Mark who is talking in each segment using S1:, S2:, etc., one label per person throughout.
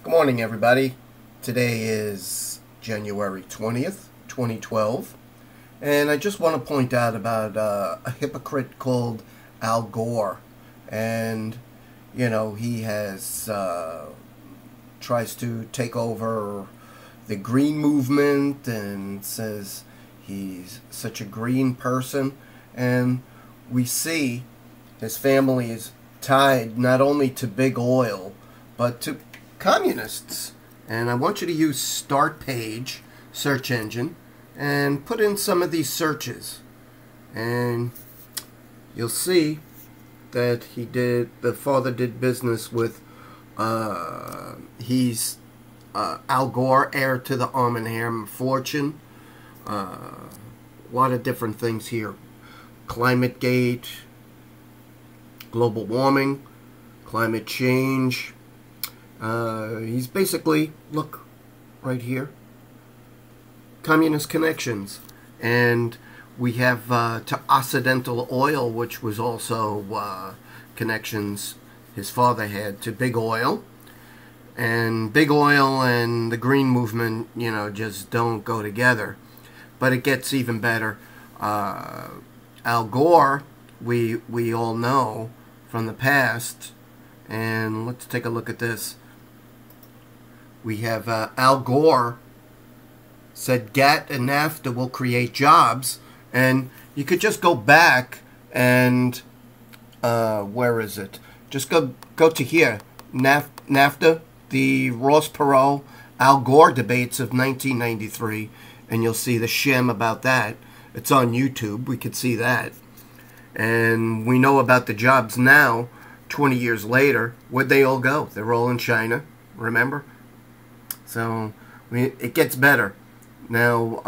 S1: Good morning, everybody. Today is January 20th, 2012, and I just want to point out about a hypocrite called Al Gore. And, he has tries to take over the green movement and says he's such a green person. And we see his family is tied not only to big oil, but to communists. And I want you to use Start Page search engine and put in some of these searches, and you'll see that the father did business with he's Al Gore, heir to the Arm & Hammer fortune. A lot of different things here: climate gate, global warming, climate change. He's basically, look right here, communist connections. And we have to Occidental Oil, which was also connections his father had to big oil. And big oil and the green movement, just don't go together. But it gets even better. Al Gore, we all know from the past. And let's take a look at this. We have Al Gore said GATT and NAFTA will create jobs. And you could just go back and, where is it? Just go to here, NAFTA, the Ross Perot, Al Gore debates of 1993, and you'll see the sham about that. It's on YouTube. We could see that. And we know about the jobs now, 20 years later. Where'd they all go? They're all in China, remember? So it gets better. Now,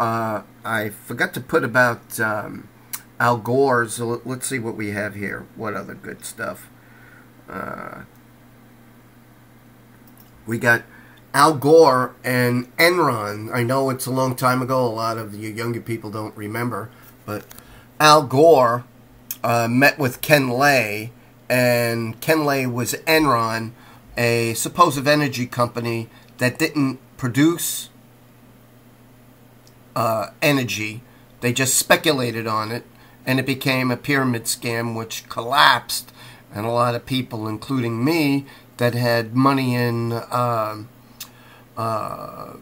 S1: I forgot to put about Al Gore's. Let's see what we have here. What other good stuff? We got Al Gore and Enron. I know it's a long time ago. A lot of you younger people don't remember. But Al Gore met with Ken Lay. And Ken Lay was Enron, a supposed energy company that didn't produce energy. They just speculated on it, and it became a pyramid scam which collapsed. And a lot of people, including me, that had money in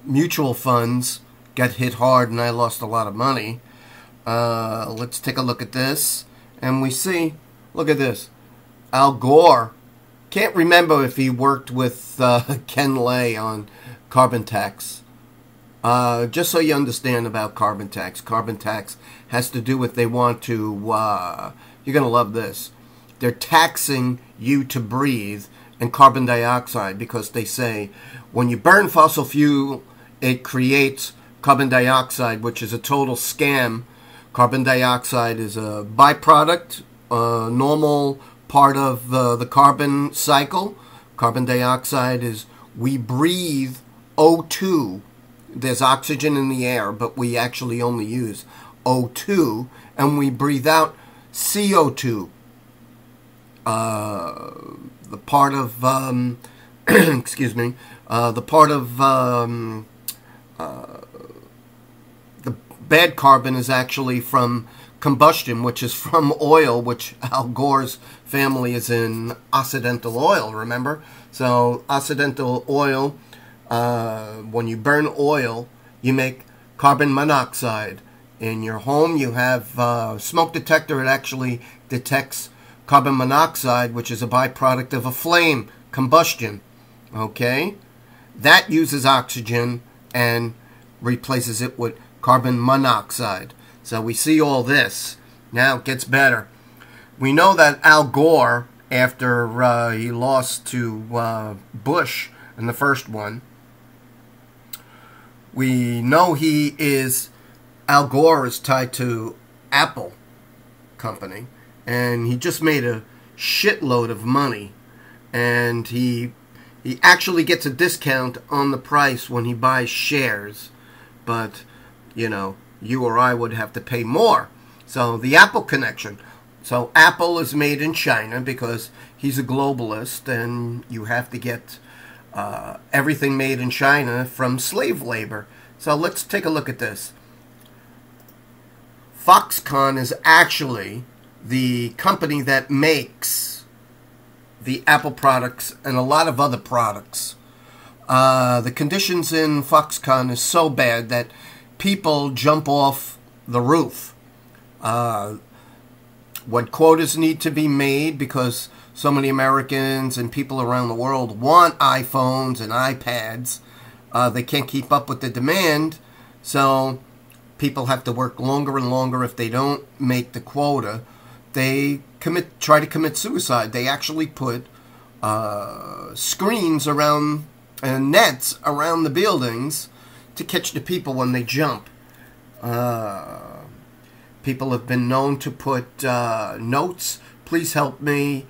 S1: mutual funds got hit hard, and I lost a lot of money. Let's take a look at this, and we see, look at this. Al Gore, can't remember if he worked with Ken Lay on carbon tax. Just so you understand about carbon tax. Carbon tax has to do with they want to, you're going to love this. They're taxing you to breathe and carbon dioxide because they say when you burn fossil fuel, it creates carbon dioxide, which is a total scam. Carbon dioxide is a byproduct, normal part of the carbon cycle. Carbon dioxide is, we breathe O2. There's oxygen in the air, but we actually only use O2, and we breathe out CO2. The part of, excuse me, the part of the bad carbon is actually from combustion, which is from oil, which Al Gore's family is in Occidental Oil, remember? So Occidental Oil, when you burn oil, you make carbon monoxide. In your home, you have a smoke detector. It actually detects carbon monoxide, which is a byproduct of a flame, combustion. Okay? That uses oxygen and replaces it with carbon monoxide. So we see all this. Now it gets better. We know that Al Gore, after he lost to Bush in the first one, we know Al Gore is tied to Apple company, and he just made a shitload of money, and he actually gets a discount on the price when he buys shares, but you or I would have to pay more. So the Apple connection. So Apple is made in China because he's a globalist, and you have to get everything made in China from slave labor. So let's take a look at this. Foxconn is actually the company that makes the Apple products and a lot of other products. The conditions in Foxconn is so bad that people jump off the roof. When quotas need to be made because so many Americans and people around the world want iPhones and iPads, they can't keep up with the demand, so people have to work longer and longer. If they don't make the quota, they try to commit suicide. They actually put screens around and nets around the buildings to catch the people when they jump. People have been known to put notes, please help me,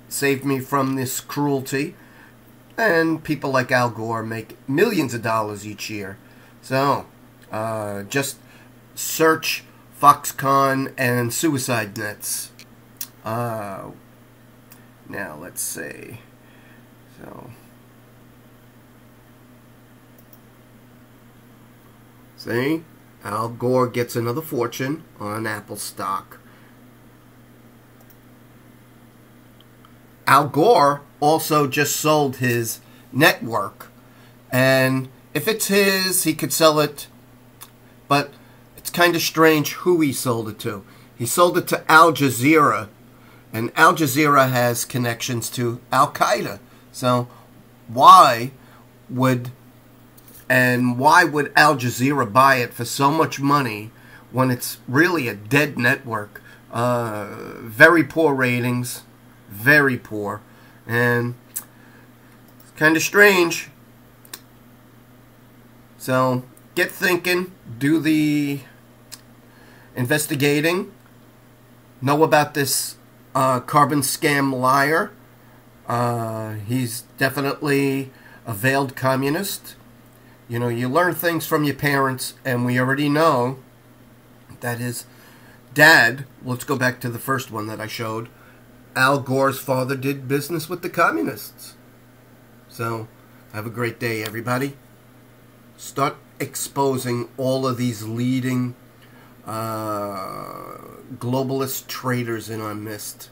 S1: save me from this cruelty. And people like Al Gore make millions of dollars each year. So, just search Foxconn and suicide nets. Now, let's see. So, see? Al Gore gets another fortune on Apple stock. Al Gore also just sold his network, and if it's his, he could sell it, but it's kind of strange who he sold it to. He sold it to Al Jazeera, and Al Jazeera has connections to Al Qaeda. So why would Al Jazeera buy it for so much money when it's really a dead network? Very poor ratings, very poor, and it's kind of strange. So get thinking, do the investigating, know about this carbon scam liar. He's definitely a veiled communist. You know, you learn things from your parents, and we already know that his dad, let's go back to the first one that I showed, Al Gore's father did business with the communists. So, have a great day, everybody. Start exposing all of these leading globalist traitors in our midst.